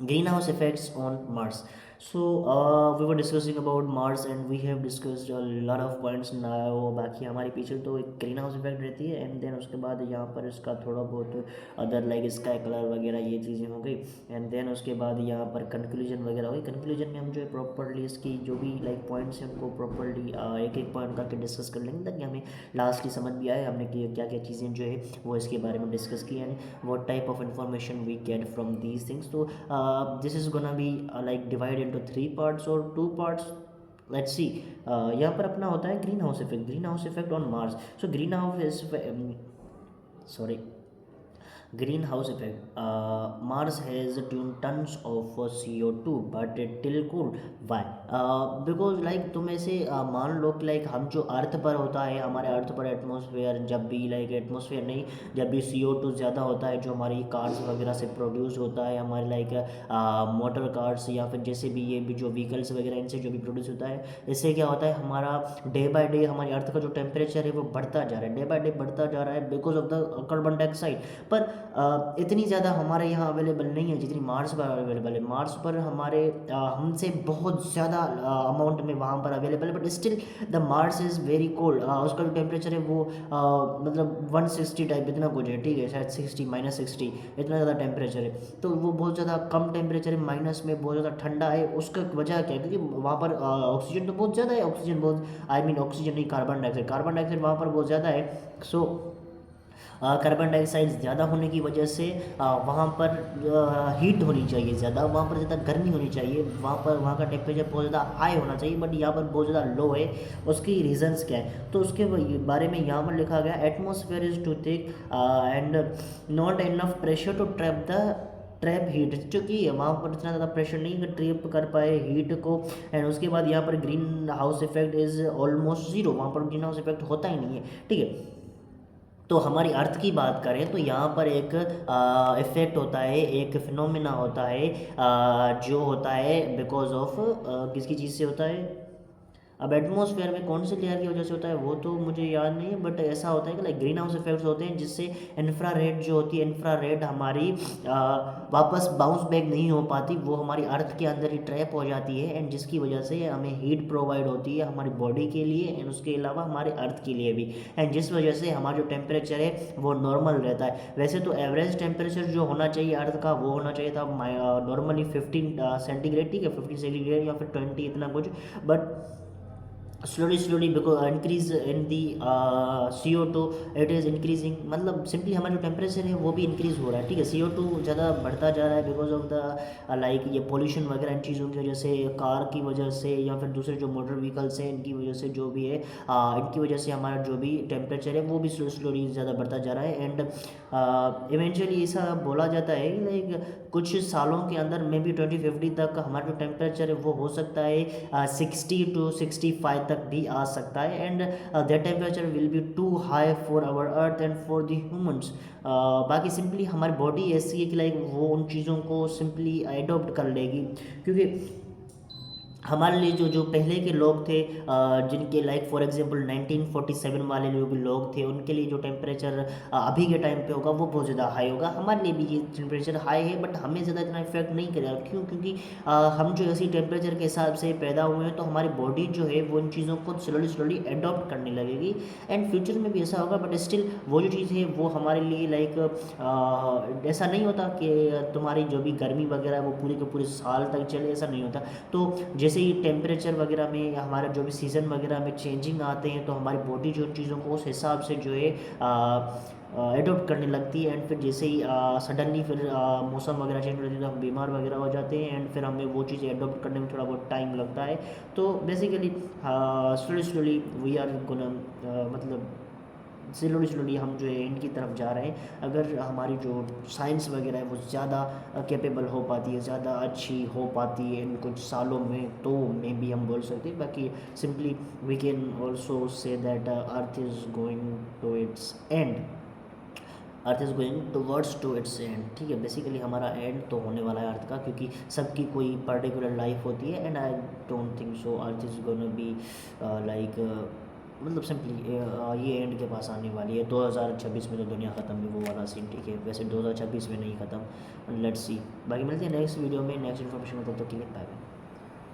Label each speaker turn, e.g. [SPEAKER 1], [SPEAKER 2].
[SPEAKER 1] greenhouse effects on Mars. So we were discussing about Mars and we have discussed a lot of points now. बाकी हमारे पीछे तो एक green house effect रहती है and then उसके बाद यहाँ पर इसका थोड़ा बहुत अदर लाइक स्काई कलर वगैरह ये चीज़ें हो गई एंड देन उसके बाद यहाँ पर कंक्लूजन वगैरह हुई। कंक्लूजन में हम जो है प्रॉपरली इसकी जो भी लाइक पॉइंट्स हैं उनको प्रॉपरली एक एक पॉइंट करके डिस्कस कर लेंगे ताकि हमें लास्टली समझ भी आए हमने क्या क्या चीज़ें जो है वो इसके बारे में डिस्कस की and what type of information we get from these things. So this is gonna be like divided into three parts or two parts. Let's see. यहाँ पर अपना होता है green house effect on Mars. So green house sorry greenhouse effect. Mars has 2 tons of CO2 but it still cool. Why? Because like तुम ऐसे मान लो कि like हम जो अर्थ पर होता है हमारे अर्थ पर एटमॉस्फेयर जब भी लाइक एटमॉस्फेयर नहीं जब भी CO2 ज़्यादा होता है जो हमारी कार्स वगैरह से प्रोड्यूस होता है हमारे लाइक मोटर कार्स या फिर जैसे भी ये भी जो व्हीकल्स वगैरह इनसे जो भी प्रोड्यूस होता है इससे क्या होता है हमारा डे बाय डे हमारी अर्थ का जो टेम्परेचर है वो बढ़ता जा रहा है डे बाय डे बढ़ता जा रहा है because of the carbon dioxide. पर इतनी ज़्यादा हमारे यहाँ अवेलेबल नहीं है जितनी मार्स पर अवेलेबल है। मार्स पर हमारे हमसे बहुत ज़्यादा अमाउंट में वहाँ पर अवेलेबल है but still the Mars is very cold. उसका जो टेम्परेचर है वो मतलब 160 टाइप इतना कुछ है ठीक है शायद 60 -60 इतना ज़्यादा टेम्परेचर है। तो वो बहुत ज़्यादा कम टेम्परेचर है माइनस में बहुत ज़्यादा ठंडा है। उसका वजह क्या है क्योंकि वहाँ पर ऑक्सीजन तो बहुत ज़्यादा है ऑक्सीजन बहुत आई मीन ऑक्सीजन नहीं कार्बन डाइऑक्साइड वहाँ पर बहुत ज़्यादा है। सो कार्बन डाइऑक्साइड ज़्यादा होने की वजह से वहाँ पर हीट होनी चाहिए ज़्यादा वहाँ पर ज़्यादा गर्मी होनी चाहिए वहाँ का टेम्परेचर बहुत ज़्यादा हाई होना चाहिए बट यहाँ पर बहुत ज़्यादा लो है। उसकी रीजंस क्या है तो उसके बारे में यहाँ पर लिखा गया atmosphere is too thick and not enough pressure to trap heat क्योंकि वहाँ पर इतना ज़्यादा प्रेशर नहीं कि ट्रैप कर पाए हीट को। एंड उसके बाद यहाँ पर green house effect is almost zero वहाँ पर ग्रीन हाउस इफेक्ट होता ही नहीं है ठीक है। तो हमारी अर्थ की बात करें तो यहाँ पर एक इफ़ेक्ट होता है एक फिनोमिना होता है जो होता है बिकॉज ऑफ किसकी चीज़ से होता है। अब एटमॉस्फेयर में कौन से लेयर की वजह से होता है वो तो मुझे याद नहीं है बट ऐसा होता है कि लाइक ग्रीन हाउस इफेक्ट्स होते हैं जिससे इंफ्रारेड जो होती है इंफ्रारेड हमारी वापस बाउंस बैक नहीं हो पाती वो हमारी अर्थ के अंदर ही ट्रैप हो जाती है एंड जिसकी वजह से हमें हीट प्रोवाइड होती है हमारी बॉडी के लिए एंड उसके अलावा हमारे अर्थ के लिए भी एंड जिस वजह से हमारा जो टेम्परेचर है वो नॉर्मल रहता है। वैसे तो एवरेज टेम्परेचर जो होना चाहिए अर्थ का वो होना चाहिए था नॉर्मली 15 सेंटीग्रेड ठीक है 15 सेंटीग्रेड या फिर 20 इतना कुछ but slowly because increase in the CO2 it is increasing मतलब सिंपली हमारा जो टेम्परेचर है वो भी इंक्रीज़ हो रहा है ठीक है। CO2 ज़्यादा बढ़ता जा रहा है बिकॉज ऑफ द लाइक ये पोल्यूशन वगैरह इन चीज़ों की वजह से कार की वजह से या फिर दूसरे जो मोटर व्हीकल्स हैं इनकी वजह से जो भी है इनकी वजह से हमारा जो भी टेम्परेचर है वो भी स्लोली ज़्यादा बढ़ता जा रहा है। एंड इवेंचुअली ऐसा बोला जाता है कि लाइक कुछ सालों के अंदर मे बी 2050 तक हमारा जो टेम्परेचर है वो हो सकता है 60 to 65 तक भी आ सकता है and that temperature will be too high for our earth and for the humans. बाकी सिंपली हमारी बॉडी ऐसी है कि लाइक वो उन चीज़ों को सिंपली एडॉप्ट कर लेगी क्योंकि हमारे लिए जो जो पहले के लोग थे जिनके लाइक फॉर एग्जांपल 1947 वाले जो भी लोग थे उनके लिए जो टेम्परेचर अभी के टाइम पे होगा वो बहुत ज़्यादा हाई होगा। हमारे लिए भी ये टेम्परेचर हाई है बट हमें ज़्यादा इतना इफेक्ट नहीं करेगा क्योंकि हम जो इसी टेम्परेचर के हिसाब से पैदा हुए हैं तो हमारी बॉडी जो है वो इन चीज़ों को स्लोली एडॉप्ट करने लगेगी एंड फ्यूचर में भी ऐसा होगा बट स्टिल वो जो चीज़ है वो हमारे लिए लाइक ऐसा नहीं होता कि तुम्हारी जो भी गर्मी वगैरह है वो पूरे के पूरे साल तक चले ऐसा नहीं होता। तो जैसे ही टेम्परेचर वगैरह में हमारा जो भी सीज़न वगैरह में चेंजिंग आते हैं तो हमारी बॉडी जो चीज़ों को उस हिसाब से जो है एडोप्ट करने लगती है एंड फिर जैसे ही सडनली फिर मौसम वगैरह चेंज हो जाती है तो हम बीमार वगैरह हो जाते हैं एंड फिर हमें वो चीज़ें एडोप्ट करने में थोड़ा बहुत टाइम लगता है। तो basically slowly we are gonna मतलब स्लोली हम जो है इनकी तरफ जा रहे हैं। अगर हमारी जो साइंस वगैरह है वो ज़्यादा कैपेबल हो पाती है ज़्यादा अच्छी हो पाती है इन कुछ सालों में तो मे बी हम बोल सकते हैं। बाकी simply we can also say that earth is going to its end earth is going towards to its end ठीक है। बेसिकली हमारा एंड तो होने वाला है अर्थ का क्योंकि सबकी कोई पर्टिकुलर लाइफ होती है and I don't think so earth is gonna be like मतलब सिंपली ये एंड के पास आने वाली है। 2026 में तो दुनिया ख़त्म है, वो वाला सीन, ठीक है। वैसे 2026 में नहीं ख़त्म, लेट्स सी। बाकी मिलते हैं नेक्स्ट वीडियो में नेक्स्ट इन्फॉर्मेशन, तब तक के लिए बाय बाय।